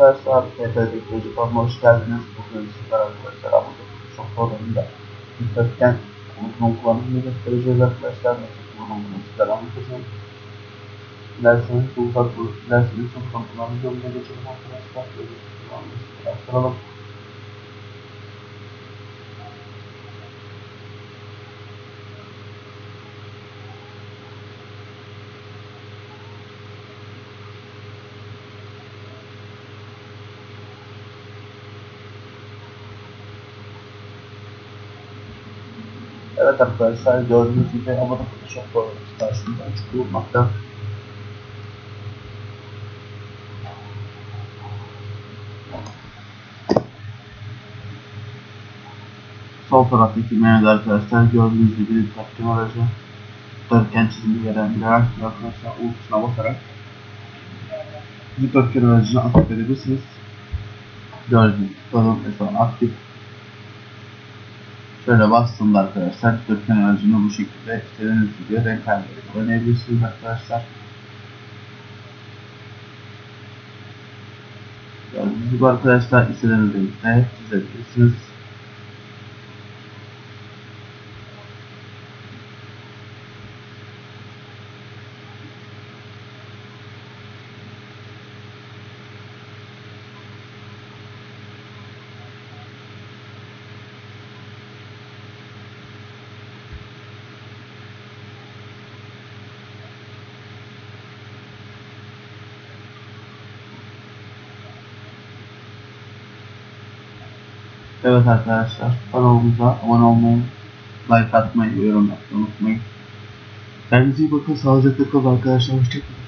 Arkadaşlar, TTC Teknoloji Forum'a hoş geldiniz. Bugün sizler arkadaşlar Amazon Photoshop programında dikdörtgen uzun kullanımını göstereceğiz arkadaşlar. Nasıl kullanımını sizlere anlatacağım. Dilerseniz çok uzun kullanım yoluna geçelim arkadaşlar. Böyle kullanımını başlayalım. Evet arkadaşlar, gördüğünüz gibi Amazon Photoshop programı karşımıza açık bulunmakta. Sol taraftaki menüde arkadaşlar gördüğünüz gibi dikdörtgen aracı dikdörtgen çizimi veren bir araç arkadaşlar. U tuşuna basarak dikdörtgen aracını aktif edebilirsiniz. Gördüğünüz gibi mesela aktif. Şöyle bastığımda arkadaşlar dikdörtgen aracını bu şekilde istediğiniz gibi renklendirip oynayabilirsiniz arkadaşlar. Gördüğünüz gibi arkadaşlar istediğiniz renkte çizebilirsiniz. Evet arkadaşlar, kanalımıza abone olmayı, like atmayı ve yorum yapmayı unutmayın. Kendinize iyi bakın, sağlıcakla kalın arkadaşlar. Hoşçakalın.